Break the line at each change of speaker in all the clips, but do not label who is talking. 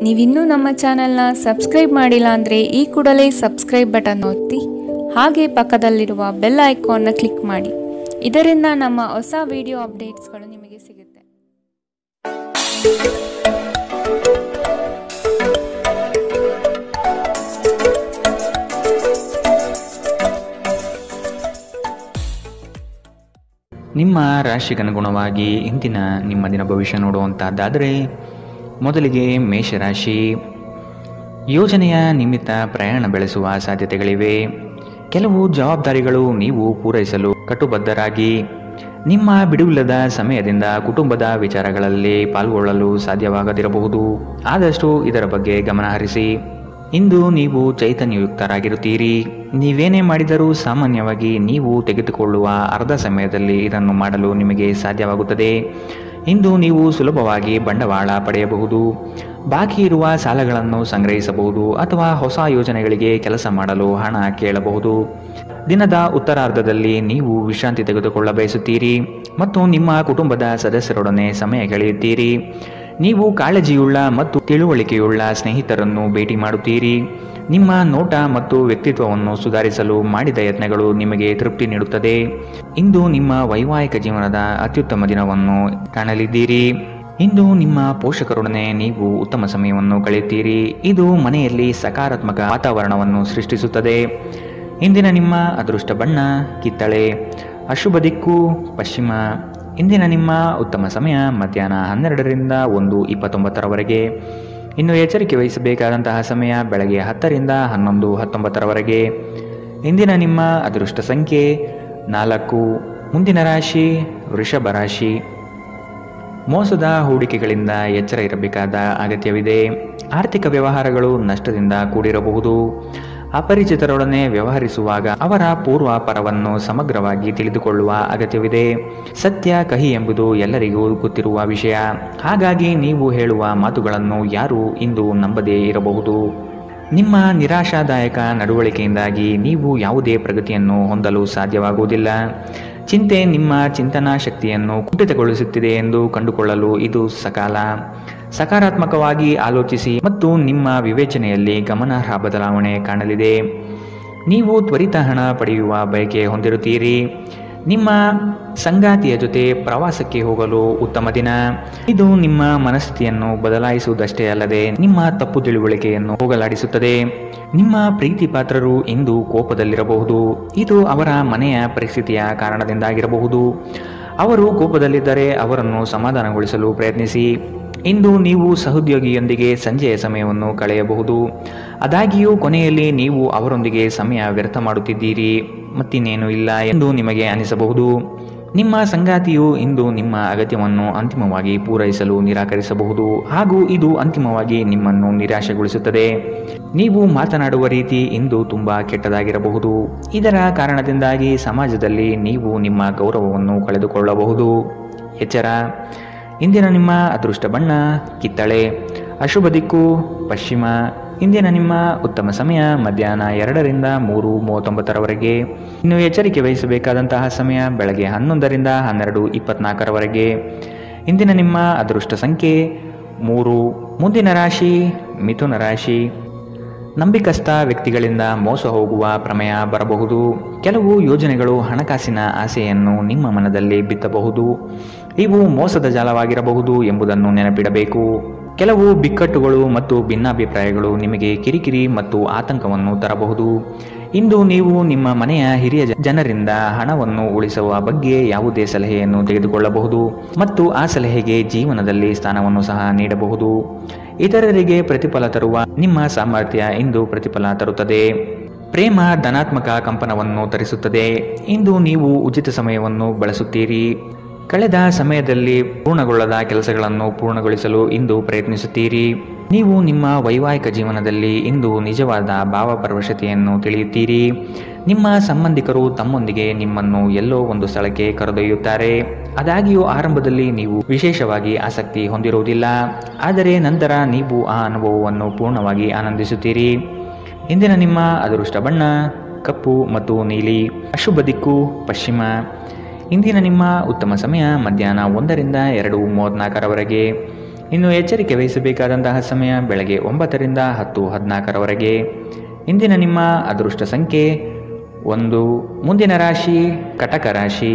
ನೀವಿನ್ನೂ ನಮ್ಮ ಚಾನೆಲ್ನ ಸಬ್ಸ್ಕ್ರೈಬ್ ಮಾಡಿಲ್ಲ ಅಂದರೆ ಈ ಕೂಡಲೇ ಸಬ್ಸ್ಕ್ರೈಬ್ ಬಟನ್ ಒತ್ತಿ ಹಾಗೆ ಪಕ್ಕದಲ್ಲಿರುವ ಬೆಲ್ ಐಕಾನ್ನ ಕ್ಲಿಕ್ ಮಾಡಿ. ಇದರಿಂದ ನಮ್ಮ ಹೊಸ ವಿಡಿಯೋ ಅಪ್ಡೇಟ್ಸ್ಗಳು ನಿಮಗೆ ಸಿಗುತ್ತೆ.
ನಿಮ್ಮ ರಾಶಿಗನುಗುಣವಾಗಿ ಇಂದಿನ ನಿಮ್ಮ ದಿನ ಭವಿಷ್ಯ ನೋಡುವಂಥದ್ದಾದರೆ ಮೊದಲಿಗೆ ಮೇಷರಾಶಿ. ಯೋಜನೆಯ ನಿಮಿತ್ತ ಪ್ರಯಾಣ ಬೆಳೆಸುವ ಸಾಧ್ಯತೆಗಳಿವೆ. ಕೆಲವು ಜವಾಬ್ದಾರಿಗಳು ನೀವು ಪೂರೈಸಲು ಕಟ್ಟುಬದ್ಧರಾಗಿ ನಿಮ್ಮ ಬಿಡುವಿಲ್ಲದ ಸಮಯದಿಂದ ಕುಟುಂಬದ ವಿಚಾರಗಳಲ್ಲಿ ಪಾಲ್ಗೊಳ್ಳಲು ಸಾಧ್ಯವಾಗದಿರಬಹುದು. ಆದಷ್ಟು ಇದರ ಬಗ್ಗೆ ಗಮನ ಹರಿಸಿ. ಇಂದು ನೀವು ಚೈತನ್ಯಯುಕ್ತರಾಗಿರುತ್ತೀರಿ. ನೀವೇನೇ ಮಾಡಿದರೂ ಸಾಮಾನ್ಯವಾಗಿ ನೀವು ತೆಗೆದುಕೊಳ್ಳುವ ಅರ್ಧ ಸಮಯದಲ್ಲಿ ಇದನ್ನು ಮಾಡಲು ನಿಮಗೆ ಸಾಧ್ಯವಾಗುತ್ತದೆ. ಇಂದು ನೀವು ಸುಲಭವಾಗಿ ಬಂಡವಾಳ ಪಡೆಯಬಹುದು, ಬಾಕಿ ಇರುವ ಸಾಲಗಳನ್ನು ಸಂಗ್ರಹಿಸಬಹುದು ಅಥವಾ ಹೊಸ ಯೋಜನೆಗಳಿಗೆ ಕೆಲಸ ಮಾಡಲು ಹಣ ಕೇಳಬಹುದು. ದಿನದ ಉತ್ತರಾರ್ಧದಲ್ಲಿ ನೀವು ವಿಶ್ರಾಂತಿ ತೆಗೆದುಕೊಳ್ಳ ಬಯಸುತ್ತೀರಿ ಮತ್ತು ನಿಮ್ಮ ಕುಟುಂಬದ ಸದಸ್ಯರೊಡನೆ ಸಮಯ ಕಳೆಯುತ್ತೀರಿ. ನೀವು ಕಾಳಜಿಯುಳ್ಳ ಮತ್ತು ತಿಳುವಳಿಕೆಯುಳ್ಳ ಸ್ನೇಹಿತರನ್ನು ಭೇಟಿ ಮಾಡುತ್ತೀರಿ. ನಿಮ್ಮ ನೋಟ ಮತ್ತು ವ್ಯಕ್ತಿತ್ವವನ್ನು ಸುಧಾರಿಸಲು ಮಾಡಿದ ಯತ್ನಗಳು ನಿಮಗೆ ತೃಪ್ತಿ ನೀಡುತ್ತದೆ. ಇಂದು ನಿಮ್ಮ ವೈವಾಹಿಕ ಜೀವನದ ಅತ್ಯುತ್ತಮ ದಿನವನ್ನು ಕಾಣಲಿದ್ದೀರಿ. ಇಂದು ನಿಮ್ಮ ಪೋಷಕರೊಡನೆ ನೀವು ಉತ್ತಮ ಸಮಯವನ್ನು ಕಳೆಯುತ್ತೀರಿ. ಇದು ಮನೆಯಲ್ಲಿ ಸಕಾರಾತ್ಮಕ ವಾತಾವರಣವನ್ನು ಸೃಷ್ಟಿಸುತ್ತದೆ. ಇಂದಿನ ನಿಮ್ಮ ಅದೃಷ್ಟ ಬಣ್ಣ ಕಿತ್ತಳೆ. ಅಶುಭ ದಿಕ್ಕು ಪಶ್ಚಿಮ. ಇಂದಿನ ನಿಮ್ಮ ಉತ್ತಮ ಸಮಯ ಮಧ್ಯಾಹ್ನ 12ರಿಂದ 1:29 ಇನ್ನು ಎಚ್ಚರಿಕೆ ವಹಿಸಬೇಕಾದಂತಹ ಸಮಯ ಬೆಳಗ್ಗೆ 10ರಿಂದ 11:19. ಇಂದಿನ ನಿಮ್ಮ ಅದೃಷ್ಟ ಸಂಖ್ಯೆ 4. ಮುಂದಿನ ರಾಶಿ ವೃಷಭ ರಾಶಿ. ಮೋಸದ ಹೂಡಿಕೆಗಳಿಂದ ಎಚ್ಚರ ಇರಬೇಕಾದ ಅಗತ್ಯವಿದೆ. ಆರ್ಥಿಕ ವ್ಯವಹಾರಗಳು ನಷ್ಟದಿಂದ ಕೂಡಿರಬಹುದು. ಅಪರಿಚಿತರೊಡನೆ ವ್ಯವಹರಿಸುವಾಗ ಅವರ ಪೂರ್ವಾಪರವನ್ನು ಸಮಗ್ರವಾಗಿ ತಿಳಿದುಕೊಳ್ಳುವ ಅಗತ್ಯವಿದೆ. ಸತ್ಯ ಕಹಿ ಎಂಬುದು ಎಲ್ಲರಿಗೂ ಗೊತ್ತಿರುವ ವಿಷಯ. ಹಾಗಾಗಿ ನೀವು ಹೇಳುವ ಮಾತುಗಳನ್ನು ಯಾರೂ ಇಂದು ನಂಬದೇ ಇರಬಹುದು. ನಿಮ್ಮ ನಿರಾಶಾದಾಯಕ ನಡವಳಿಕೆಯಿಂದಾಗಿ ನೀವು ಯಾವುದೇ ಪ್ರಗತಿಯನ್ನು ಹೊಂದಲು ಸಾಧ್ಯವಾಗುವುದಿಲ್ಲ. ಚಿಂತೆ ನಿಮ್ಮ ಚಿಂತನಾ ಶಕ್ತಿಯನ್ನು ಕುಂಠಿತಗೊಳಿಸುತ್ತಿದೆ ಎಂದು ಕಂಡುಕೊಳ್ಳಲು ಇದು ಸಕಾಲ. ಸಕಾರಾತ್ಮಕವಾಗಿ ಆಲೋಚಿಸಿ ಮತ್ತು ನಿಮ್ಮ ವಿವೇಚನೆಯಲ್ಲಿ ಗಮನಾರ್ಹ ಬದಲಾವಣೆ ಕಾಣಲಿದೆ. ನೀವು ತ್ವರಿತ ಹಣ ಪಡೆಯುವ ಬಯಕೆ ಹೊಂದಿರುತ್ತೀರಿ. ನಿಮ್ಮ ಸಂಗಾತಿಯ ಜೊತೆ ಪ್ರವಾಸಕ್ಕೆ ಹೋಗಲು ಉತ್ತಮ ದಿನ. ಇದು ನಿಮ್ಮ ಮನಸ್ಥಿತಿಯನ್ನು ಬದಲಾಯಿಸುವುದಷ್ಟೇ ಅಲ್ಲದೆ ನಿಮ್ಮ ತಪ್ಪು ತಿಳುವಳಿಕೆಯನ್ನು ಹೋಗಲಾಡಿಸುತ್ತದೆ. ನಿಮ್ಮ ಪ್ರೀತಿ ಪಾತ್ರರು ಇಂದು ಕೋಪದಲ್ಲಿರಬಹುದು. ಇದು ಅವರ ಮನೆಯ ಪರಿಸ್ಥಿತಿಯ ಕಾರಣದಿಂದಾಗಿರಬಹುದು. ಅವರು ಕೋಪದಲ್ಲಿದ್ದರೆ ಅವರನ್ನು ಸಮಾಧಾನಗೊಳಿಸಲು ಪ್ರಯತ್ನಿಸಿ. ಇಂದು ನೀವು ಸಹೋದ್ಯೋಗಿಯೊಂದಿಗೆ ಸಂಜೆಯ ಸಮಯವನ್ನು ಕಳೆಯಬಹುದು. ಆದಾಗ್ಯೂ ಕೊನೆಯಲ್ಲಿ ನೀವು ಅವರೊಂದಿಗೆ ಸಮಯ ವ್ಯರ್ಥ ಮಾಡುತ್ತಿದ್ದೀರಿ, ಮತ್ತಿನ್ನೇನೂ ಇಲ್ಲ ಎಂದು ನಿಮಗೆ ಅನಿಸಬಹುದು. ನಿಮ್ಮ ಸಂಗಾತಿಯು ಇಂದು ನಿಮ್ಮ ಅಗತ್ಯವನ್ನು ಅಂತಿಮವಾಗಿ ಪೂರೈಸಲು ನಿರಾಕರಿಸಬಹುದು ಹಾಗೂ ಇದು ಅಂತಿಮವಾಗಿ ನಿಮ್ಮನ್ನು ನಿರಾಶೆಗೊಳಿಸುತ್ತದೆ. ನೀವು ಮಾತನಾಡುವ ರೀತಿ ಇಂದು ತುಂಬಾ ಕೆಟ್ಟದಾಗಿರಬಹುದು. ಇದರ ಕಾರಣದಿಂದಾಗಿ ಸಮಾಜದಲ್ಲಿ ನೀವು ನಿಮ್ಮ ಗೌರವವನ್ನು ಕಳೆದುಕೊಳ್ಳಬಹುದು. ಎಚ್ಚರ. ಇಂದಿನ ನಿಮ್ಮ ಅದೃಷ್ಟ ಬಣ್ಣ ಕಿತ್ತಳೆ. ಅಶುಭ ದಿಕ್ಕು ಪಶ್ಚಿಮ. ಇಂದಿನ ನಿಮ್ಮ ಉತ್ತಮ ಸಮಯ ಮಧ್ಯಾಹ್ನ 2ರಿಂದ 3:39. ಇನ್ನು ಎಚ್ಚರಿಕೆ ವಹಿಸಬೇಕಾದಂತಹ ಸಮಯ ಬೆಳಗ್ಗೆ 11ರಿಂದ 12:24. ಇಂದಿನ ನಿಮ್ಮ ಅದೃಷ್ಟ ಸಂಖ್ಯೆ 3. ಮುಂದಿನ ರಾಶಿ ಮಿಥುನ ರಾಶಿ. ನಂಬಿಕಸ್ಥ ವ್ಯಕ್ತಿಗಳಿಂದ ಮೋಸ ಹೋಗುವ ಪ್ರಮೇಯ ಬರಬಹುದು. ಕೆಲವು ಯೋಜನೆಗಳು ಹಣಕಾಸಿನ ಆಸೆಯನ್ನು ನಿಮ್ಮ ಮನದಲ್ಲಿ ಬಿತ್ತಬಹುದು. ಇವು ಮೋಸದ ಜಾಲವಾಗಿರಬಹುದು ಎಂಬುದನ್ನು ನೆನಪಿಡಬೇಕು. ಕೆಲವು ಬಿಕ್ಕಟ್ಟುಗಳು ಮತ್ತು ಭಿನ್ನಾಭಿಪ್ರಾಯಗಳು ನಿಮಗೆ ಕಿರಿಕಿರಿ ಮತ್ತು ಆತಂಕವನ್ನು ತರಬಹುದು. ಇಂದು ನೀವು ನಿಮ್ಮ ಮನೆಯ ಹಿರಿಯ ಜನರಿಂದ ಹಣವನ್ನು ಉಳಿಸುವ ಬಗ್ಗೆ ಯಾವುದೇ ಸಲಹೆಯನ್ನು ತೆಗೆದುಕೊಳ್ಳಬಹುದು ಮತ್ತು ಆ ಸಲಹೆಗೆ ಜೀವನದಲ್ಲಿ ಸ್ಥಾನವನ್ನು ಸಹ ನೀಡಬಹುದು. ಇತರರಿಗೆ ಪ್ರತಿಫಲ ತರುವ ನಿಮ್ಮ ಸಾಮರ್ಥ್ಯ ಇಂದು ಪ್ರತಿಫಲ ತರುತ್ತದೆ. ಪ್ರೇಮ ಧನಾತ್ಮಕ ಕಂಪನವನ್ನು ತರಿಸುತ್ತದೆ. ಇಂದು ನೀವು ಉಚಿತ ಸಮಯವನ್ನು ಬಳಸುತ್ತೀರಿ. ಕಳೆದ ಸಮಯದಲ್ಲಿ ಪೂರ್ಣಗೊಳ್ಳದ ಕೆಲಸಗಳನ್ನು ಪೂರ್ಣಗೊಳಿಸಲು ಇಂದು ಪ್ರಯತ್ನಿಸುತ್ತೀರಿ. ನೀವು ನಿಮ್ಮ ವೈವಾಹಿಕ ಜೀವನದಲ್ಲಿ ಇಂದು ನಿಜವಾದ ಭಾವಪರವಶತೆಯನ್ನು ತಿಳಿಯುತ್ತೀರಿ. ನಿಮ್ಮ ಸಂಬಂಧಿಕರು ತಮ್ಮೊಂದಿಗೆ ನಿಮ್ಮನ್ನು ಎಲ್ಲೋ ಒಂದು ಸ್ಥಳಕ್ಕೆ ಕರೆದೊಯ್ಯುತ್ತಾರೆ. ಆದಾಗ್ಯೂ ಆರಂಭದಲ್ಲಿ ನೀವು ವಿಶೇಷವಾಗಿ ಆಸಕ್ತಿ ಹೊಂದಿರುವುದಿಲ್ಲ, ಆದರೆ ನಂತರ ನೀವು ಆ ಅನುಭವವನ್ನು ಪೂರ್ಣವಾಗಿ ಆನಂದಿಸುತ್ತೀರಿ. ಇಂದಿನ ನಿಮ್ಮ ಅದೃಷ್ಟ ಬಣ್ಣ ಕಪ್ಪು ಮತ್ತು ನೀಲಿ. ಅಶುಭ ದಿಕ್ಕು ಪಶ್ಚಿಮ. ಇಂದಿನ ನಿಮ್ಮ ಉತ್ತಮ ಸಮಯ ಮಧ್ಯಾಹ್ನ 1ರಿಂದ 2:34. ಇನ್ನು ಎಚ್ಚರಿಕೆ ವಹಿಸಬೇಕಾದಂತಹ ಸಮಯ ಬೆಳಗ್ಗೆ 9ರಿಂದ 10:14 ಇಂದಿನ ನಿಮ್ಮ ಅದೃಷ್ಟ ಸಂಖ್ಯೆ 1. ಮುಂದಿನ ರಾಶಿ ಕಟಕ ರಾಶಿ.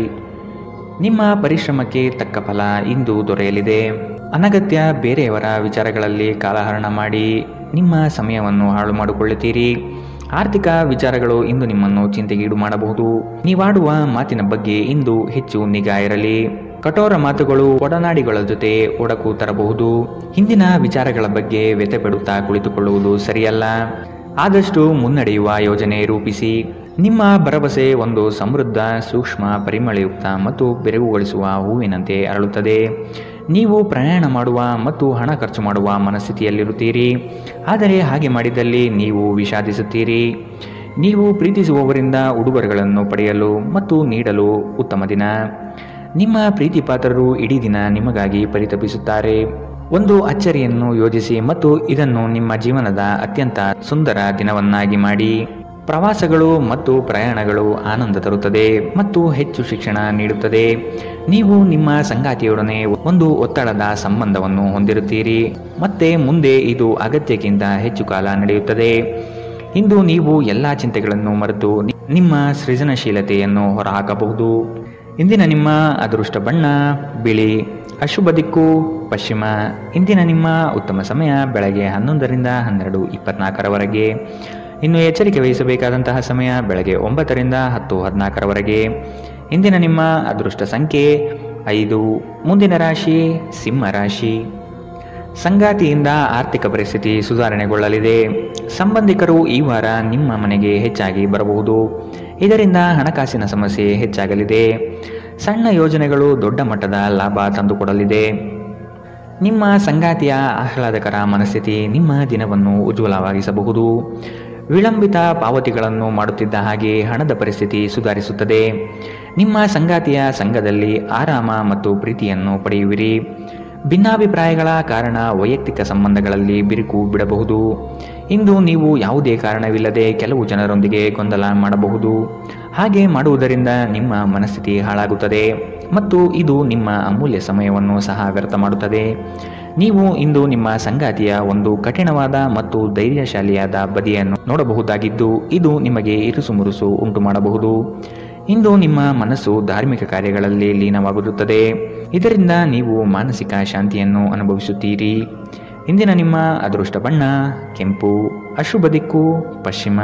ನಿಮ್ಮ ಪರಿಶ್ರಮಕ್ಕೆ ತಕ್ಕ ಫಲ ಇಂದು ದೊರೆಯಲಿದೆ. ಅನಗತ್ಯ ಬೇರೆಯವರ ವಿಚಾರಗಳಲ್ಲಿ ಕಾಲಹರಣ ಮಾಡಿ ನಿಮ್ಮ ಸಮಯವನ್ನು ಹಾಳು ಮಾಡಿಕೊಳ್ಳುತ್ತೀರಿ. ಆರ್ಥಿಕ ವಿಚಾರಗಳು ಇಂದು ನಿಮ್ಮನ್ನು ಚಿಂತೆಗೀಡು ಮಾಡಬಹುದು. ನೀವಾಡುವ ಮಾತಿನ ಬಗ್ಗೆ ಇಂದು ಹೆಚ್ಚು ನಿಗಾ ಇರಲಿ. ಕಠೋರ ಮಾತುಗಳು ಒಡನಾಡಿಗಳ ಜೊತೆ ಒಡಕು ತರಬಹುದು. ಹಿಂದಿನ ವಿಚಾರಗಳ ಬಗ್ಗೆ ವ್ಯಥೆಪಡುತ್ತಾ ಕುಳಿತುಕೊಳ್ಳುವುದು ಸರಿಯಲ್ಲ. ಆದಷ್ಟು ಮುನ್ನಡೆಯುವ ಯೋಜನೆ ರೂಪಿಸಿ. ನಿಮ್ಮ ಭರವಸೆ ಒಂದು ಸಮೃದ್ಧ, ಸೂಕ್ಷ್ಮ, ಪರಿಮಳಯುಕ್ತ ಮತ್ತು ಬೆರಗುಗೊಳಿಸುವ ಹೂವಿನಂತೆ ಅರಳುತ್ತದೆ. ನೀವು ಪ್ರಯಾಣ ಮಾಡುವ ಮತ್ತು ಹಣ ಖರ್ಚು ಮಾಡುವ ಮನಸ್ಥಿತಿಯಲ್ಲಿರುತ್ತೀರಿ. ಆದರೆ ಹಾಗೆ ಮಾಡಿದಲ್ಲಿ ನೀವು ವಿಷಾದಿಸುತ್ತೀರಿ. ನೀವು ಪ್ರೀತಿಸುವವರಿಂದ ಉಡುಗೊರೆಗಳನ್ನು ಪಡೆಯಲು ಮತ್ತು ನೀಡಲು ಉತ್ತಮ ದಿನ. ನಿಮ್ಮ ಪ್ರೀತಿ ಪಾತ್ರರು ಇಡೀ ದಿನ ನಿಮಗಾಗಿ ಪರಿತಪಿಸುತ್ತಾರೆ. ಒಂದು ಅಚ್ಚರಿಯನ್ನು ಯೋಜಿಸಿ ಮತ್ತು ಇದನ್ನು ನಿಮ್ಮ ಜೀವನದ ಅತ್ಯಂತ ಸುಂದರ ದಿನವನ್ನಾಗಿ ಮಾಡಿ. ಪ್ರವಾಸಗಳು ಮತ್ತು ಪ್ರಯಾಣಗಳು ಆನಂದ ತರುತ್ತದೆ ಮತ್ತು ಹೆಚ್ಚು ಶಿಕ್ಷಣ ನೀಡುತ್ತದೆ. ನೀವು ನಿಮ್ಮ ಸಂಗಾತಿಯೊಡನೆ ಒಂದು ಒತ್ತಡದ ಸಂಬಂಧವನ್ನು ಹೊಂದಿರುತ್ತೀರಿ ಮತ್ತೆ ಮುಂದೆ ಇದು ಅಗತ್ಯಕ್ಕಿಂತ ಹೆಚ್ಚು ಕಾಲ ನಡೆಯುತ್ತದೆ. ಇಂದು ನೀವು ಎಲ್ಲ ಚಿಂತೆಗಳನ್ನು ಮರೆತು ನಿಮ್ಮ ಸೃಜನಶೀಲತೆಯನ್ನು ಹೊರಹಾಕಬಹುದು. ಇಂದಿನ ನಿಮ್ಮ ಅದೃಷ್ಟ ಬಣ್ಣ ಬಿಳಿ. ಅಶುಭ ದಿಕ್ಕು ಪಶ್ಚಿಮ. ಇಂದಿನ ನಿಮ್ಮ ಉತ್ತಮ ಸಮಯ ಬೆಳಗ್ಗೆ 11ರಿಂದ 12:24. ಇನ್ನು ಎಚ್ಚರಿಕೆ ವಹಿಸಬೇಕಾದಂತಹ ಸಮಯ ಬೆಳಗ್ಗೆ 9ರಿಂದ 10:14. ಇಂದಿನ ನಿಮ್ಮ ಅದೃಷ್ಟ ಸಂಖ್ಯೆ 5. ಮುಂದಿನ ರಾಶಿ ಸಿಂಹ ರಾಶಿ. ಸಂಗಾತಿಯಿಂದ ಆರ್ಥಿಕ ಪರಿಸ್ಥಿತಿ ಸುಧಾರಣೆಗೊಳ್ಳಲಿದೆ. ಸಂಬಂಧಿಕರು ಈ ವಾರ ನಿಮ್ಮ ಮನೆಗೆ ಹೆಚ್ಚಾಗಿ ಬರಬಹುದು. ಇದರಿಂದ ಹಣಕಾಸಿನ ಸಮಸ್ಯೆ ಹೆಚ್ಚಾಗಲಿದೆ. ಸಣ್ಣ ಯೋಜನೆಗಳು ದೊಡ್ಡ ಮಟ್ಟದ ಲಾಭ ತಂದುಕೊಡಲಿದೆ. ನಿಮ್ಮ ಸಂಗಾತಿಯ ಆಹ್ಲಾದಕರ ಮನಸ್ಥಿತಿ ನಿಮ್ಮ ದಿನವನ್ನು ಉಜ್ವಲವಾಗಿಸಬಹುದು. ವಿಳಂಬಿತ ಪಾವತಿಗಳನ್ನು ಮಾಡುತ್ತಿದ್ದ ಹಾಗೆ ಹಣದ ಪರಿಸ್ಥಿತಿ ಸುಧಾರಿಸುತ್ತದೆ. ನಿಮ್ಮ ಸಂಗಾತಿಯ ಸಂಘದಲ್ಲಿ ಆರಾಮ ಮತ್ತು ಪ್ರೀತಿಯನ್ನು ಪಡೆಯುವಿರಿ. ಭಿನ್ನಾಭಿಪ್ರಾಯಗಳ ಕಾರಣ ವೈಯಕ್ತಿಕ ಸಂಬಂಧಗಳಲ್ಲಿ ಬಿರುಕು ಬಿಡಬಹುದು. ಇಂದು ನೀವು ಯಾವುದೇ ಕಾರಣವಿಲ್ಲದೆ ಕೆಲವು ಜನರೊಂದಿಗೆ ಗೊಂದಲ ಮಾಡಬಹುದು. ಹಾಗೆ ಮಾಡುವುದರಿಂದ ನಿಮ್ಮ ಮನಸ್ಥಿತಿ ಹಾಳಾಗುತ್ತದೆ ಮತ್ತು ಇದು ನಿಮ್ಮ ಅಮೂಲ್ಯ ಸಮಯವನ್ನು ಸಹ ವ್ಯರ್ಥ ಮಾಡುತ್ತದೆ. ನೀವು ಇಂದು ನಿಮ್ಮ ಸಂಗಾತಿಯ ಒಂದು ಕಠಿಣವಾದ ಮತ್ತು ಧೈರ್ಯಶಾಲಿಯಾದ ಬದಿಯನ್ನು ನೋಡಬಹುದಾಗಿದ್ದು ಇದು ನಿಮಗೆ ಇರುಸುಮುರುಸು ಉಂಟು ಮಾಡಬಹುದು. ಇಂದು ನಿಮ್ಮ ಮನಸ್ಸು ಧಾರ್ಮಿಕ ಕಾರ್ಯಗಳಲ್ಲಿ ಲೀನವಾಗಿರುತ್ತದೆ. ಇದರಿಂದ ನೀವು ಮಾನಸಿಕ ಶಾಂತಿಯನ್ನು ಅನುಭವಿಸುತ್ತೀರಿ. ಇಂದಿನ ನಿಮ್ಮ ಅದೃಷ್ಟ ಬಣ್ಣ ಕೆಂಪು. ಅಶುಭ ದಿಕ್ಕು ಪಶ್ಚಿಮ.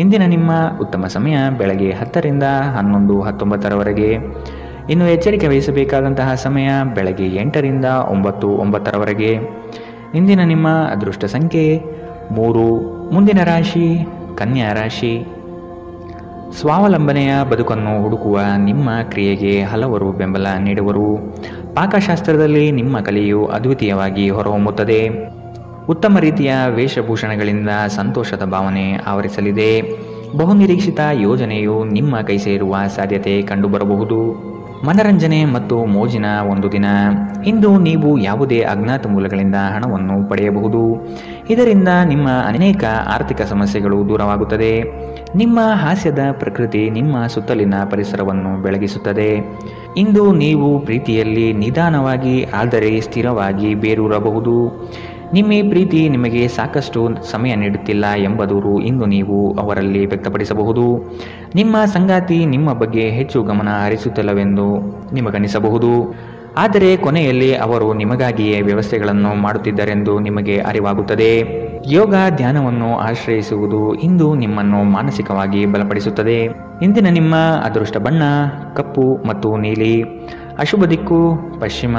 ಇಂದಿನ ನಿಮ್ಮ ಉತ್ತಮ ಸಮಯ ಬೆಳಗ್ಗೆ 10ರಿಂದ 11:19. ಇನ್ನು ಎಚ್ಚರಿಕೆ ವಹಿಸಬೇಕಾದಂತಹ ಸಮಯ ಬೆಳಗ್ಗೆ 8ರಿಂದ 9:09. ಇಂದಿನ ನಿಮ್ಮ ಅದೃಷ್ಟ ಸಂಖ್ಯೆ 3. ಮುಂದಿನ ರಾಶಿ ಕನ್ಯಾ ರಾಶಿ. ಸ್ವಾವಲಂಬನೆಯ ಬದುಕನ್ನು ಹುಡುಕುವ ನಿಮ್ಮ ಕ್ರಿಯೆಗೆ ಹಲವರು ಬೆಂಬಲ ನೀಡುವರು. ಪಾಕಶಾಸ್ತ್ರದಲ್ಲಿ ನಿಮ್ಮ ಕಲೆಯು ಅದ್ವಿತೀಯವಾಗಿ ಹೊರಹೊಮ್ಮುತ್ತದೆ. ಉತ್ತಮ ರೀತಿಯ ವೇಷಭೂಷಣಗಳಿಂದ ಸಂತೋಷದ ಭಾವನೆ ಆವರಿಸಲಿದೆ. ಬಹುನಿರೀಕ್ಷಿತ ಯೋಜನೆಯು ನಿಮ್ಮ ಕೈ ಸೇರುವ ಸಾಧ್ಯತೆ ಕಂಡುಬರಬಹುದು. ಮನರಂಜನೆ ಮತ್ತು ಮೋಜಿನ ಒಂದು ದಿನ. ಇಂದು ನೀವು ಯಾವುದೇ ಅಜ್ಞಾತ ಮೂಲಗಳಿಂದ ಹಣವನ್ನು ಪಡೆಯಬಹುದು. ಇದರಿಂದ ನಿಮ್ಮ ಅನೇಕ ಆರ್ಥಿಕ ಸಮಸ್ಯೆಗಳು ದೂರವಾಗುತ್ತದೆ. ನಿಮ್ಮ ಹಾಸ್ಯದ ಪ್ರಕೃತಿ ನಿಮ್ಮ ಸುತ್ತಲಿನ ಪರಿಸರವನ್ನು ಬೆಳಗಿಸುತ್ತದೆ. ಇಂದು ನೀವು ಪ್ರೀತಿಯಲ್ಲಿ ನಿಧಾನವಾಗಿ ಆದರೆ ಸ್ಥಿರವಾಗಿ ಬೇರೂರಬಹುದು. ನಿಮ್ಮ ಪ್ರೀತಿ ನಿಮಗೆ ಸಾಕಷ್ಟು ಸಮಯ ನೀಡುತ್ತಿಲ್ಲ ಎಂಬ ದೂರು ಇಂದು ನೀವು ಅವರಲ್ಲಿ ವ್ಯಕ್ತಪಡಿಸಬಹುದು. ನಿಮ್ಮ ಸಂಗಾತಿ ನಿಮ್ಮ ಬಗ್ಗೆ ಹೆಚ್ಚು ಗಮನ ಹರಿಸುತ್ತಿಲ್ಲವೆಂದು ನಿಮಗನಿಸಬಹುದು. ಆದರೆ ಕೊನೆಯಲ್ಲಿ ಅವರು ನಿಮಗಾಗಿಯೇ ವ್ಯವಸ್ಥೆಗಳನ್ನು ಮಾಡುತ್ತಿದ್ದರೆಂದು ನಿಮಗೆ ಅರಿವಾಗುತ್ತದೆ. ಯೋಗ ಧ್ಯಾನವನ್ನು ಆಶ್ರಯಿಸುವುದು ಇಂದು ನಿಮ್ಮನ್ನು ಮಾನಸಿಕವಾಗಿ ಬಲಪಡಿಸುತ್ತದೆ. ಇಂದಿನ ನಿಮ್ಮ ಅದೃಷ್ಟ ಬಣ್ಣ ಕಪ್ಪು ಮತ್ತು ನೀಲಿ. ಅಶುಭ ದಿಕ್ಕು ಪಶ್ಚಿಮ.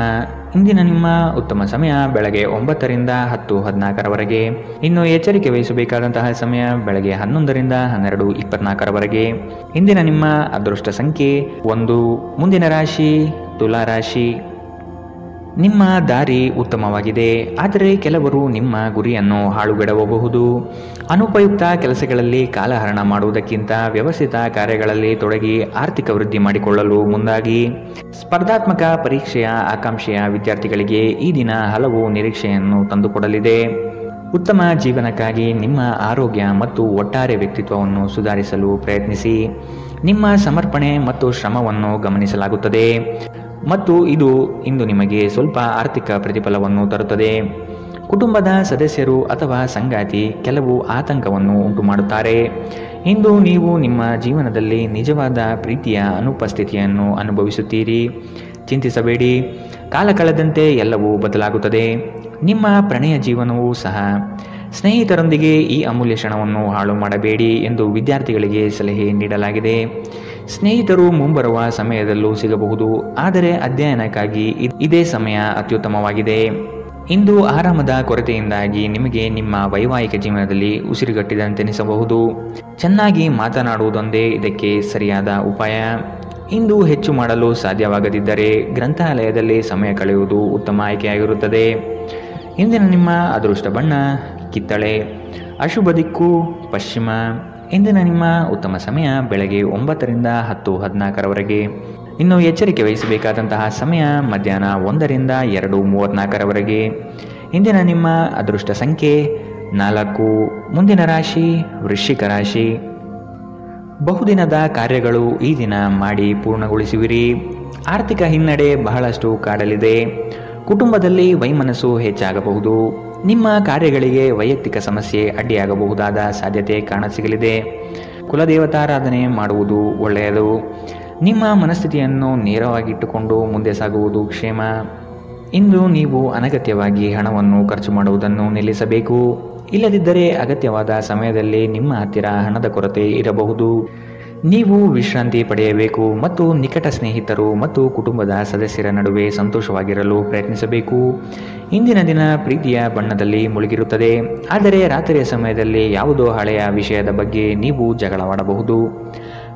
ಇಂದಿನ ನಿಮ್ಮ ಉತ್ತಮ ಸಮಯ ಬೆಳಗ್ಗೆ 9ರಿಂದ 10:14. ಇನ್ನು ಎಚ್ಚರಿಕೆ ವಹಿಸಬೇಕಾದಂತಹ ಸಮಯ ಬೆಳಗ್ಗೆ 11ರಿಂದ 12:24. ಇಂದಿನ ನಿಮ್ಮ ಅದೃಷ್ಟ ಸಂಖ್ಯೆ 1. ಮುಂದಿನ ರಾಶಿ ತುಲಾ ರಾಶಿ. ನಿಮ್ಮ ದಾರಿ ಉತ್ತಮವಾಗಿದೆ, ಆದರೆ ಕೆಲವರು ನಿಮ್ಮ ಗುರಿಯನ್ನು ಹಾಳುಗೆಡವಬಹುದು. ಅನುಪಯುಕ್ತ ಕೆಲಸಗಳಲ್ಲಿ ಕಾಲಹರಣ ಮಾಡುವುದಕ್ಕಿಂತ ವ್ಯವಸ್ಥಿತ ಕಾರ್ಯಗಳಲ್ಲಿ ತೊಡಗಿ ಆರ್ಥಿಕ ವೃದ್ಧಿ ಮಾಡಿಕೊಳ್ಳಲು ಮುಂದಾಗಿ. ಸ್ಪರ್ಧಾತ್ಮಕ ಪರೀಕ್ಷೆಯ ಆಕಾಂಕ್ಷೆಯ ವಿದ್ಯಾರ್ಥಿಗಳಿಗೆ ಈ ದಿನ ಹಲವು ನಿರೀಕ್ಷೆಯನ್ನು ತಂದುಕೊಡಲಿದೆ. ಉತ್ತಮ ಜೀವನಕ್ಕಾಗಿ ನಿಮ್ಮ ಆರೋಗ್ಯ ಮತ್ತು ಒಟ್ಟಾರೆ ವ್ಯಕ್ತಿತ್ವವನ್ನು ಸುಧಾರಿಸಲು ಪ್ರಯತ್ನಿಸಿ. ನಿಮ್ಮ ಸಮರ್ಪಣೆ ಮತ್ತು ಶ್ರಮವನ್ನು ಗಮನಿಸಲಾಗುತ್ತದೆ. ಮತ್ತು ಇದು ಇಂದು ನಿಮಗೆ ಸ್ವಲ್ಪ ಆರ್ಥಿಕ ಪ್ರತಿಫಲವನ್ನು ತರುತ್ತದೆ. ಕುಟುಂಬದ ಸದಸ್ಯರು ಅಥವಾ ಸಂಗಾತಿ ಕೆಲವು ಆತಂಕವನ್ನು ಉಂಟು ಮಾಡುತ್ತಾರೆ. ಇಂದು ನೀವು ನಿಮ್ಮ ಜೀವನದಲ್ಲಿ ನಿಜವಾದ ಪ್ರೀತಿಯ ಅನುಪಸ್ಥಿತಿಯನ್ನು ಅನುಭವಿಸುತ್ತೀರಿ. ಚಿಂತಿಸಬೇಡಿ, ಕಾಲ ಕಳೆದಂತೆ ಎಲ್ಲವೂ ಬದಲಾಗುತ್ತದೆ. ನಿಮ್ಮ ಪ್ರಣಯ ಜೀವನವೂ ಸಹ. ಸ್ನೇಹಿತರೊಂದಿಗೆ ಈ ಅಮೂಲ್ಯ ಕ್ಷಣವನ್ನು ಹಾಳು ಮಾಡಬೇಡಿ ಎಂದು ವಿದ್ಯಾರ್ಥಿಗಳಿಗೆ ಸಲಹೆ ನೀಡಲಾಗಿದೆ. ಸ್ನೇಹಿತರು ಮುಂಬರುವ ಸಮಯದಲ್ಲೂ ಸಿಗಬಹುದು, ಆದರೆ ಅಧ್ಯಯನಕ್ಕಾಗಿ ಇದೇ ಸಮಯ ಅತ್ಯುತ್ತಮವಾಗಿದೆ. ಇಂದು ಆರಾಮದ ಕೊರತೆಯಿಂದಾಗಿ ನಿಮಗೆ ನಿಮ್ಮ ವೈವಾಹಿಕ ಜೀವನದಲ್ಲಿ ಉಸಿರುಗಟ್ಟಿದಂತೆನಿಸಬಹುದು. ಚೆನ್ನಾಗಿ ಮಾತನಾಡುವುದೊಂದೇ ಇದಕ್ಕೆ ಸರಿಯಾದ ಉಪಾಯ. ಇಂದು ಹೆಚ್ಚು ಮಾಡಲು ಸಾಧ್ಯವಾಗದಿದ್ದರೆ ಗ್ರಂಥಾಲಯದಲ್ಲಿ ಸಮಯ ಕಳೆಯುವುದು ಉತ್ತಮ ಆಯ್ಕೆಯಾಗಿರುತ್ತದೆ. ಇಂದಿನ ನಿಮ್ಮ ಅದೃಷ್ಟ ಬಣ್ಣ ಕಿತ್ತಳೆ, ಅಶುಭ ದಿಕ್ಕು ಪಶ್ಚಿಮ. ಇಂದಿನ ನಿಮ್ಮ ಉತ್ತಮ ಸಮಯ ಬೆಳಗ್ಗೆ 9ರಿಂದ 10:14ರವರೆಗೆ. ಇನ್ನು ಎಚ್ಚರಿಕೆ ವಹಿಸಬೇಕಾದಂತಹ ಸಮಯ ಮಧ್ಯಾಹ್ನ 1ರಿಂದ 2:34ರವರೆಗೆ. ಇಂದಿನ ನಿಮ್ಮ ಅದೃಷ್ಟ ಸಂಖ್ಯೆ 4. ಮುಂದಿನ ರಾಶಿ ವೃಶ್ಚಿಕ ರಾಶಿ. ಬಹುದಿನದ ಕಾರ್ಯಗಳು ಈ ದಿನ ಮಾಡಿ ಪೂರ್ಣಗೊಳಿಸುವಿರಿ. ಆರ್ಥಿಕ ಹಿನ್ನಡೆ ಬಹಳಷ್ಟು ಕಾಡಲಿದೆ. ಕುಟುಂಬದಲ್ಲಿ ವೈಮನಸ್ಸು ಹೆಚ್ಚಾಗಬಹುದು. ನಿಮ್ಮ ಕಾರ್ಯಗಳಿಗೆ ವೈಯಕ್ತಿಕ ಸಮಸ್ಯೆ ಅಡ್ಡಿಯಾಗಬಹುದಾದ ಸಾಧ್ಯತೆ ಕಾಣಸಿಗಲಿದೆ. ಕುಲದೇವತಾರಾಧನೆ ಮಾಡುವುದು ಒಳ್ಳೆಯದು. ನಿಮ್ಮ ಮನಸ್ಥಿತಿಯನ್ನು ನೇರವಾಗಿಟ್ಟುಕೊಂಡು ಮುಂದೆ ಸಾಗುವುದು ಕ್ಷೇಮ. ಇಂದು ನೀವು ಅನಗತ್ಯವಾಗಿ ಹಣವನ್ನು ಖರ್ಚು ಮಾಡುವುದನ್ನು ನಿಲ್ಲಿಸಬೇಕು. ಇಲ್ಲದಿದ್ದರೆ ಅಗತ್ಯವಾದ ಸಮಯದಲ್ಲಿ ನಿಮ್ಮ ಹತ್ತಿರ ಹಣದ ಕೊರತೆ ಇರಬಹುದು. ನೀವು ವಿಶ್ರಾಂತಿ ಪಡೆಯಬೇಕು ಮತ್ತು ನಿಕಟ ಸ್ನೇಹಿತರು ಮತ್ತು ಕುಟುಂಬದ ಸದಸ್ಯರ ನಡುವೆ ಸಂತೋಷವಾಗಿರಲು ಪ್ರಯತ್ನಿಸಬೇಕು. ಇಂದಿನ ದಿನ ಪ್ರೀತಿಯ ಬಣ್ಣದಲ್ಲಿ ಮುಳುಗಿರುತ್ತದೆ, ಆದರೆ ರಾತ್ರಿಯ ಸಮಯದಲ್ಲಿ ಯಾವುದೋ ಹಳೆಯ ವಿಷಯದ ಬಗ್ಗೆ ನೀವು ಜಗಳವಾಡಬಹುದು.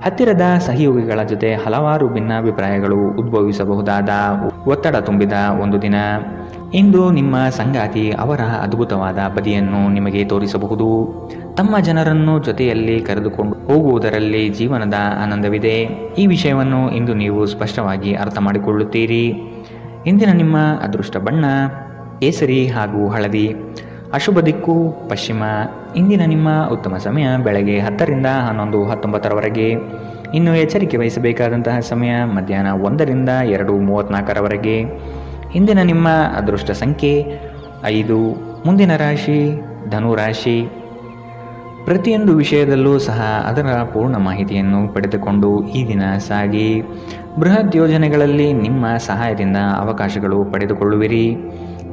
ಹತ್ತಿರದ ಸಹಯೋಗಿಗಳ ಜೊತೆ ಹಲವಾರು ಭಿನ್ನಾಭಿಪ್ರಾಯಗಳು ಉದ್ಭವಿಸಬಹುದಾದ ಒತ್ತಡ ತುಂಬಿದ ಒಂದು ದಿನ. ಇಂದು ನಿಮ್ಮ ಸಂಗಾತಿ ಅವರ ಅದ್ಭುತವಾದ ಬದಿಯನ್ನು ನಿಮಗೆ ತೋರಿಸಬಹುದು. ತಮ್ಮ ಜನರನ್ನು ಜೊತೆಯಲ್ಲಿ ಕರೆದುಕೊಂಡು ಹೋಗುವುದರಲ್ಲಿ ಜೀವನದ ಆನಂದವಿದೆ. ಈ ವಿಷಯವನ್ನು ಇಂದು ನೀವು ಸ್ಪಷ್ಟವಾಗಿ ಅರ್ಥ ಮಾಡಿಕೊಳ್ಳುತ್ತೀರಿ. ಇಂದಿನ ನಿಮ್ಮ ಅದೃಷ್ಟ ಬಣ್ಣ ಕೇಸರಿ ಹಾಗೂ ಹಳದಿ, ಅಶುಭ ದಿಕ್ಕು ಪಶ್ಚಿಮ. ಇಂದಿನ ನಿಮ್ಮ ಉತ್ತಮ ಸಮಯ ಬೆಳಗ್ಗೆ 10ರಿಂದ 11:19ರವರೆಗೆ. ಇನ್ನು ಎಚ್ಚರಿಕೆ ವಹಿಸಬೇಕಾದಂತಹ ಸಮಯ ಮಧ್ಯಾಹ್ನ 1ರಿಂದ 2:34ರವರೆಗೆ. ಇಂದಿನ ನಿಮ್ಮ ಅದೃಷ್ಟ ಸಂಖ್ಯೆ 5. ಮುಂದಿನ ರಾಶಿ ಧನುರಾಶಿ. ಪ್ರತಿಯೊಂದು ವಿಷಯದಲ್ಲೂ ಸಹ ಅದರ ಪೂರ್ಣ ಮಾಹಿತಿಯನ್ನು ಪಡೆದುಕೊಂಡು ಈ ದಿನ ಸಾಗಿ. ಬೃಹತ್ ಯೋಜನೆಗಳಲ್ಲಿ ನಿಮ್ಮ ಸಹಾಯದಿಂದ ಅವಕಾಶಗಳು ಪಡೆದುಕೊಳ್ಳುವಿರಿ.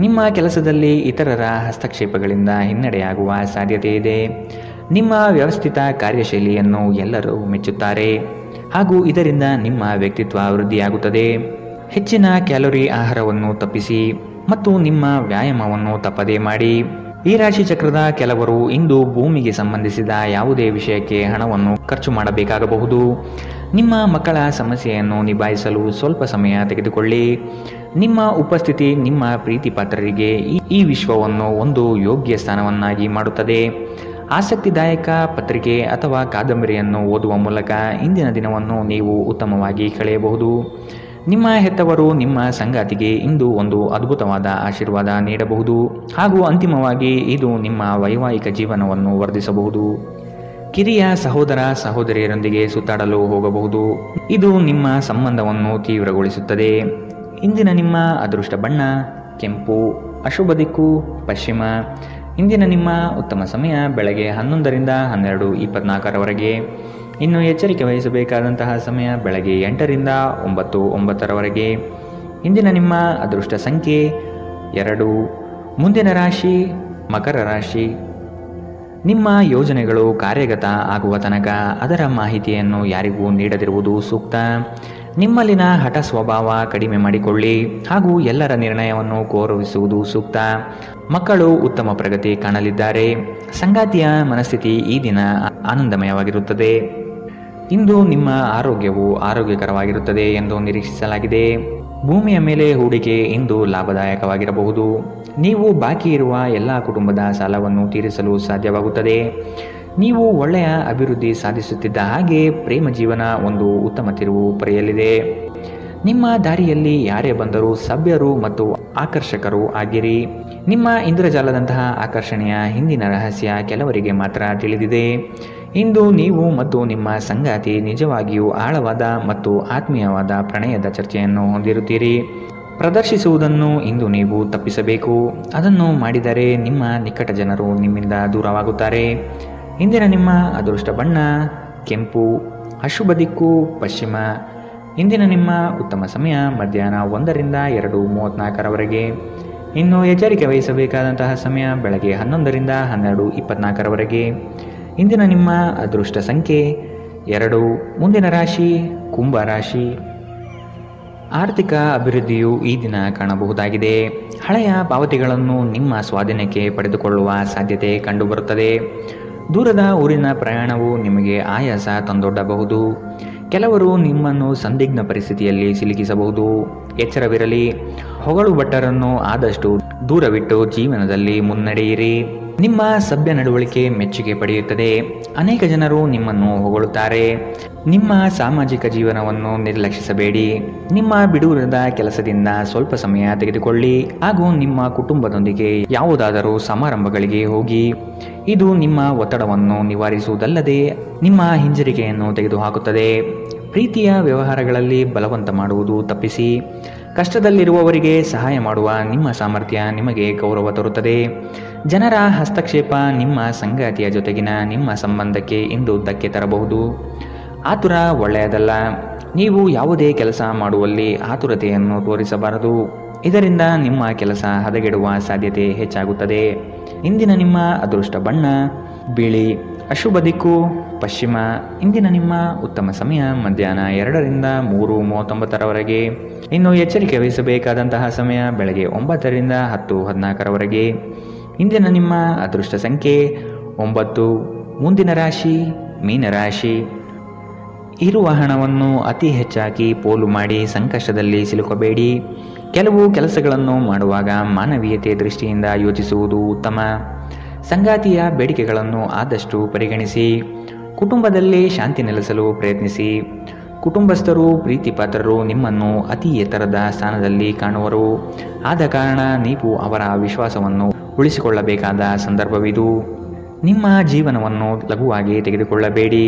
ನಿಮ್ಮ ಕೆಲಸದಲ್ಲಿ ಇತರರ ಹಸ್ತಕ್ಷೇಪಗಳಿಂದ ಹಿನ್ನಡೆಯಾಗುವ ಸಾಧ್ಯತೆ ಇದೆ. ನಿಮ್ಮ ವ್ಯವಸ್ಥಿತ ಕಾರ್ಯಶೈಲಿಯನ್ನು ಎಲ್ಲರೂ ಮೆಚ್ಚುತ್ತಾರೆ ಹಾಗೂ ಇದರಿಂದ ನಿಮ್ಮ ವ್ಯಕ್ತಿತ್ವ ವೃದ್ಧಿಯಾಗುತ್ತದೆ. ಹೆಚ್ಚಿನ ಕ್ಯಾಲೋರಿ ಆಹಾರವನ್ನು ತಪ್ಪಿಸಿ ಮತ್ತು ನಿಮ್ಮ ವ್ಯಾಯಾಮವನ್ನು ತಪ್ಪದೇ ಮಾಡಿ. ಈ ರಾಶಿ ಚಕ್ರದ ಕೆಲವರು ಇಂದು ಭೂಮಿಗೆ ಸಂಬಂಧಿಸಿದ ಯಾವುದೇ ವಿಷಯಕ್ಕೆ ಹಣವನ್ನು ಖರ್ಚು ಮಾಡಬೇಕಾಗಬಹುದು. ನಿಮ್ಮ ಮಕ್ಕಳ ಸಮಸ್ಯೆಯನ್ನು ನಿಭಾಯಿಸಲು ಸ್ವಲ್ಪ ಸಮಯ ತೆಗೆದುಕೊಳ್ಳಿ. ನಿಮ್ಮ ಉಪಸ್ಥಿತಿ ನಿಮ್ಮ ಪ್ರೀತಿ ಪಾತ್ರರಿಗೆ ಈ ವಿಶ್ವವನ್ನು ಒಂದು ಯೋಗ್ಯ ಸ್ಥಾನವನ್ನಾಗಿ ಮಾಡುತ್ತದೆ. ಆಸಕ್ತಿದಾಯಕ ಪತ್ರಿಕೆ ಅಥವಾ ಕಾದಂಬರಿಯನ್ನು ಓದುವ ಮೂಲಕ ಇಂದಿನ ದಿನವನ್ನು ನೀವು ಉತ್ತಮವಾಗಿ ಕಳೆಯಬಹುದು. ನಿಮ್ಮ ಹೆತ್ತವರು ನಿಮ್ಮ ಸಂಗಾತಿಗೆ ಇಂದು ಒಂದು ಅದ್ಭುತವಾದ ಆಶೀರ್ವಾದ ನೀಡಬಹುದು ಹಾಗೂ ಅಂತಿಮವಾಗಿ ಇದು ನಿಮ್ಮ ವೈವಾಹಿಕ ಜೀವನವನ್ನು ವರ್ಧಿಸಬಹುದು. ಕಿರಿಯ ಸಹೋದರ ಸಹೋದರಿಯರೊಂದಿಗೆ ಸುತ್ತಾಡಲು ಹೋಗಬಹುದು. ಇದು ನಿಮ್ಮ ಸಂಬಂಧವನ್ನು ತೀವ್ರಗೊಳಿಸುತ್ತದೆ. ಇಂದಿನ ನಿಮ್ಮ ಅದೃಷ್ಟ ಬಣ್ಣ ಕೆಂಪು, ಅಶುಭ ದಿಕ್ಕು ಪಶ್ಚಿಮ. ಇಂದಿನ ನಿಮ್ಮ ಉತ್ತಮ ಸಮಯ ಬೆಳಗ್ಗೆ 11ರಿಂದ 12:24ರವರೆಗೆ. ಇನ್ನು ಎಚ್ಚರಿಕೆ ವಹಿಸಬೇಕಾದಂತಹ ಸಮಯ ಬೆಳಗ್ಗೆ 8ರಿಂದ 9:09ರವರೆಗೆ. ಇಂದಿನ ನಿಮ್ಮ ಅದೃಷ್ಟ ಸಂಖ್ಯೆ 2. ಮುಂದಿನ ರಾಶಿ ಮಕರ ರಾಶಿ. ನಿಮ್ಮ ಯೋಜನೆಗಳು ಕಾರ್ಯಗತ ಆಗುವ ತನಕ ಅದರ ಮಾಹಿತಿಯನ್ನು ಯಾರಿಗೂ ನೀಡದಿರುವುದು ಸೂಕ್ತ. ನಿಮ್ಮಲ್ಲಿನ ಹಠ ಸ್ವಭಾವ ಕಡಿಮೆ ಮಾಡಿಕೊಳ್ಳಿ ಹಾಗೂ ಎಲ್ಲರ ನಿರ್ಣಯವನ್ನು ಗೌರವಿಸುವುದು ಸೂಕ್ತ. ಮಕ್ಕಳು ಉತ್ತಮ ಪ್ರಗತಿ ಕಾಣಲಿದ್ದಾರೆ. ಸಂಗಾತಿಯ ಮನಸ್ಥಿತಿ ಈ ದಿನ ಆನಂದಮಯವಾಗಿರುತ್ತದೆ. ಇಂದು ನಿಮ್ಮ ಆರೋಗ್ಯವು ಆರೋಗ್ಯಕರವಾಗಿರುತ್ತದೆ ಎಂದು ನಿರೀಕ್ಷಿಸಲಾಗಿದೆ. ಭೂಮಿಯ ಮೇಲೆ ಹೂಡಿಕೆ ಇಂದು ಲಾಭದಾಯಕವಾಗಿರಬಹುದು. ನೀವು ಬಾಕಿ ಇರುವ ಎಲ್ಲ ಕುಟುಂಬದ ಸಾಲವನ್ನು ತೀರಿಸಲು ಸಾಧ್ಯವಾಗುತ್ತದೆ. ನೀವು ಒಳ್ಳೆಯ ಅಭಿವೃದ್ಧಿ ಸಾಧಿಸುತ್ತಿದ್ದ ಹಾಗೆ ಪ್ರೇಮ ಜೀವನ ಒಂದು ಉತ್ತಮ ತಿರುವು ಪಡೆಯಲಿದೆ. ನಿಮ್ಮ ದಾರಿಯಲ್ಲಿ ಯಾರೇ ಬಂದರೂ ಸಭ್ಯರು ಮತ್ತು ಆಕರ್ಷಕರು ಆಗಿರಿ. ನಿಮ್ಮ ಇಂದ್ರಜಾಲದಂತಹ ಆಕರ್ಷಣೆಯ ಹಿಂದಿನ ರಹಸ್ಯ ಕೆಲವರಿಗೆ ಮಾತ್ರ ತಿಳಿದಿದೆ. ಇಂದು ನೀವು ಮತ್ತು ನಿಮ್ಮ ಸಂಗಾತಿ ನಿಜವಾಗಿಯೂ ಆಳವಾದ ಮತ್ತು ಆತ್ಮೀಯವಾದ ಪ್ರಣಯದ ಚರ್ಚೆಯನ್ನು ಹೊಂದಿರುತ್ತೀರಿ. ಪ್ರದರ್ಶಿಸುವುದನ್ನು ಇಂದು ನೀವು ತಪ್ಪಿಸಬೇಕು. ಅದನ್ನು ಮಾಡಿದರೆ ನಿಮ್ಮ ನಿಕಟ ಜನರು ನಿಮ್ಮಿಂದ ದೂರವಾಗುತ್ತಾರೆ. ಇಂದಿನ ನಿಮ್ಮ ಅದೃಷ್ಟ ಬಣ್ಣ ಕೆಂಪು, ಅಶುಭ ದಿಕ್ಕು ಪಶ್ಚಿಮ. ಇಂದಿನ ನಿಮ್ಮ ಉತ್ತಮ ಸಮಯ ಮಧ್ಯಾಹ್ನ 1ರಿಂದ 2:34ರವರೆಗೆ. ಇನ್ನು ಎಚ್ಚರಿಕೆ ವಹಿಸಬೇಕಾದಂತಹ ಸಮಯ ಬೆಳಗ್ಗೆ 11ರಿಂದ 12:24ರವರೆಗೆ. ಇಂದಿನ ನಿಮ್ಮ ಅದೃಷ್ಟ ಸಂಖ್ಯೆ 2. ಮುಂದಿನ ರಾಶಿ ಕುಂಭ ರಾಶಿ. ಆರ್ಥಿಕ ಅಭಿವೃದ್ಧಿಯು ಈ ದಿನ ಕಾಣಬಹುದಾಗಿದೆ. ಹಳೆಯ ಪಾವತಿಗಳನ್ನು ನಿಮ್ಮ ಸ್ವಾಧೀನಕ್ಕೆ ಪಡೆದುಕೊಳ್ಳುವ ಸಾಧ್ಯತೆ ಕಂಡುಬರುತ್ತದೆ. ದೂರದ ಊರಿನ ಪ್ರಯಾಣವು ನಿಮಗೆ ಆಯಾಸ ತಂದೊಡ್ಡಬಹುದು. ಕೆಲವರು ನಿಮ್ಮನ್ನು ಸಂದಿಗ್ಧ ಪರಿಸ್ಥಿತಿಯಲ್ಲಿ ಸಿಲುಕಿಸಬಹುದು. ಎಚ್ಚರವಿರಲಿ. ಹೊಗಳು ಭಟ್ಟರನ್ನು ಆದಷ್ಟು ದೂರವಿಟ್ಟು ಜೀವನದಲ್ಲಿ ಮುನ್ನಡೆಯಿರಿ. ನಿಮ್ಮ ಸಭ್ಯ ನಡವಳಿಕೆ ಮೆಚ್ಚುಗೆ ಪಡೆಯುತ್ತದೆ. ಅನೇಕ ಜನರು ನಿಮ್ಮನ್ನು ಹೊಗಳುತ್ತಾರೆ. ನಿಮ್ಮ ಸಾಮಾಜಿಕ ಜೀವನವನ್ನು ನಿರ್ಲಕ್ಷಿಸಬೇಡಿ. ನಿಮ್ಮ ಬಿಡುವಿರದ ಕೆಲಸದಿಂದ ಸ್ವಲ್ಪ ಸಮಯ ತೆಗೆದುಕೊಳ್ಳಿ ಹಾಗೂ ನಿಮ್ಮ ಕುಟುಂಬದೊಂದಿಗೆ ಯಾವುದಾದರೂ ಸಮಾರಂಭಗಳಿಗೆ ಹೋಗಿ. ಇದು ನಿಮ್ಮ ಒತ್ತಡವನ್ನು ನಿವಾರಿಸುವುದಲ್ಲದೆ ನಿಮ್ಮ ಹಿಂಜರಿಕೆಯನ್ನು ತೆಗೆದುಹಾಕುತ್ತದೆ. ಪ್ರೀತಿಯ ವ್ಯವಹಾರಗಳಲ್ಲಿ ಬಲವಂತ ಮಾಡುವುದು ತಪ್ಪಿಸಿ. ಕಷ್ಟದಲ್ಲಿರುವವರಿಗೆ ಸಹಾಯ ಮಾಡುವ ನಿಮ್ಮ ಸಾಮರ್ಥ್ಯ ನಿಮಗೆ ಗೌರವ ತರುತ್ತದೆ. ಜನರ ಹಸ್ತಕ್ಷೇಪ ನಿಮ್ಮ ಸಂಗಾತಿಯ ಜೊತೆಗಿನ ನಿಮ್ಮ ಸಂಬಂಧಕ್ಕೆ ಇಂದು ಧಕ್ಕೆ ತರಬಹುದು. ಆತುರ ಒಳ್ಳೆಯದಲ್ಲ. ನೀವು ಯಾವುದೇ ಕೆಲಸ ಮಾಡುವಲ್ಲಿ ಆತುರತೆಯನ್ನು ತೋರಿಸಬಾರದು. ಇದರಿಂದ ನಿಮ್ಮ ಕೆಲಸ ಹದಗೆಡುವ ಸಾಧ್ಯತೆ ಹೆಚ್ಚಾಗುತ್ತದೆ. ಇಂದಿನ ನಿಮ್ಮ ಅದೃಷ್ಟ ಬಣ್ಣ ಬಿಳಿ, ಅಶುಭ ದಿಕ್ಕು ಪಶ್ಚಿಮ. ಇಂದಿನ ನಿಮ್ಮ ಉತ್ತಮ ಸಮಯ ಮಧ್ಯಾಹ್ನ 2ರಿಂದ 3:39ರವರೆಗೆ. ಇನ್ನು ಎಚ್ಚರಿಕೆ ವಹಿಸಬೇಕಾದಂತಹ ಸಮಯ ಬೆಳಗ್ಗೆ 9ರಿಂದ 10:14ರವರೆಗೆ. ಇಂದಿನ ನಿಮ್ಮ ಅದೃಷ್ಟ ಸಂಖ್ಯೆ 9. ಮುಂದಿನ ರಾಶಿ ಮೀನರಾಶಿ. ಇರುವ ಹಣವನ್ನು ಅತಿ ಹೆಚ್ಚಾಗಿ ಪೋಲು ಮಾಡಿ ಸಂಕಷ್ಟದಲ್ಲಿ ಸಿಲುಕಬೇಡಿ. ಕೆಲವು ಕೆಲಸಗಳನ್ನು ಮಾಡುವಾಗ ಮಾನವೀಯತೆ ದೃಷ್ಟಿಯಿಂದ ಯೋಚಿಸುವುದು ಉತ್ತಮ. ಸಂಗಾತಿಯ ಬೇಡಿಕೆಗಳನ್ನು ಆದಷ್ಟು ಪರಿಗಣಿಸಿ. ಕುಟುಂಬದಲ್ಲಿ ಶಾಂತಿ ನೆಲೆಸಲು ಪ್ರಯತ್ನಿಸಿ. ಕುಟುಂಬಸ್ಥರು ಪ್ರೀತಿಪಾತ್ರರು ನಿಮ್ಮನ್ನು ಅತಿ ಎತ್ತರದ ಸ್ಥಾನದಲ್ಲಿ ಕಾಣುವರು. ಆದ ಕಾರಣ ನೀವು ಅವರ ವಿಶ್ವಾಸವನ್ನು ಉಳಿಸಿಕೊಳ್ಳಬೇಕಾದ ಸಂದರ್ಭವಿದು. ನಿಮ್ಮ ಜೀವನವನ್ನು ಲಘುವಾಗಿ ತೆಗೆದುಕೊಳ್ಳಬೇಡಿ.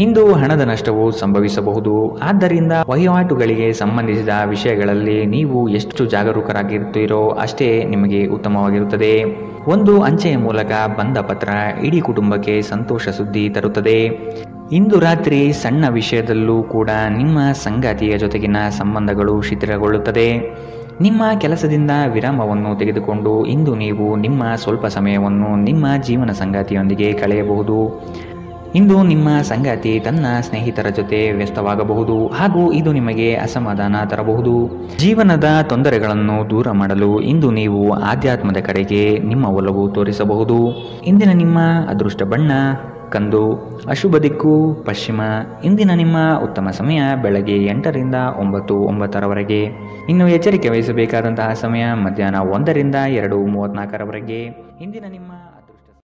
ಇಂದು ಹಣದ ನಷ್ಟವು ಸಂಭವಿಸಬಹುದು. ಆದ್ದರಿಂದ ವಹಿವಾಟುಗಳಿಗೆ ಸಂಬಂಧಿಸಿದ ವಿಷಯಗಳಲ್ಲಿ ನೀವು ಎಷ್ಟು ಜಾಗರೂಕರಾಗಿರುತ್ತೀರೋ ಅಷ್ಟೇ ನಿಮಗೆ ಉತ್ತಮವಾಗಿರುತ್ತದೆ. ಒಂದು ಅಂಚೆಯ ಮೂಲಕ ಬಂದ ಪತ್ರ ಇಡೀ ಕುಟುಂಬಕ್ಕೆ ಸಂತೋಷ ಸುದ್ದಿ ತರುತ್ತದೆ. ಇಂದು ರಾತ್ರಿ ಸಣ್ಣ ವಿಷಯದಲ್ಲೂ ಕೂಡ ನಿಮ್ಮ ಸಂಗಾತಿಯ ಜೊತೆಗಿನ ಸಂಬಂಧಗಳು ಶಿಥಿಲಗೊಳ್ಳುತ್ತದೆ. ನಿಮ್ಮ ಕೆಲಸದಿಂದ ವಿರಾಮವನ್ನು ತೆಗೆದುಕೊಂಡು ಇಂದು ನೀವು ನಿಮ್ಮ ಸ್ವಲ್ಪ ಸಮಯವನ್ನು ನಿಮ್ಮ ಜೀವನ ಸಂಗಾತಿಯೊಂದಿಗೆ ಕಳೆಯಬಹುದು. ಇಂದು ನಿಮ್ಮ ಸಂಗಾತಿ ತನ್ನ ಸ್ನೇಹಿತರ ಜೊತೆ ವ್ಯಸ್ತವಾಗಬಹುದು ಹಾಗೂ ಇದು ನಿಮಗೆ ಅಸಮಾಧಾನ ತರಬಹುದು. ಜೀವನದ ತೊಂದರೆಗಳನ್ನು ದೂರ ಮಾಡಲು ಇಂದು ನೀವು ಆಧ್ಯಾತ್ಮದ ಕಡೆಗೆ ನಿಮ್ಮ ಒಲವು ತೋರಿಸಬಹುದು. ಇಂದಿನ ನಿಮ್ಮ ಅದೃಷ್ಟ ಬಣ್ಣ ಕಂದು, ಅಶುಭ ದಿಕ್ಕು ಪಶ್ಚಿಮ. ಇಂದಿನ ನಿಮ್ಮ ಉತ್ತಮ ಸಮಯ ಬೆಳಗ್ಗೆ 8ರಿಂದ 9:09ರವರೆಗೆ. ಇನ್ನು ಎಚ್ಚರಿಕೆ ವಹಿಸಬೇಕಾದಂತಹ ಸಮಯ ಮಧ್ಯಾಹ್ನ 1ರಿಂದ 2:34ರವರೆಗೆ. ಇಂದಿನ ನಿಮ್ಮ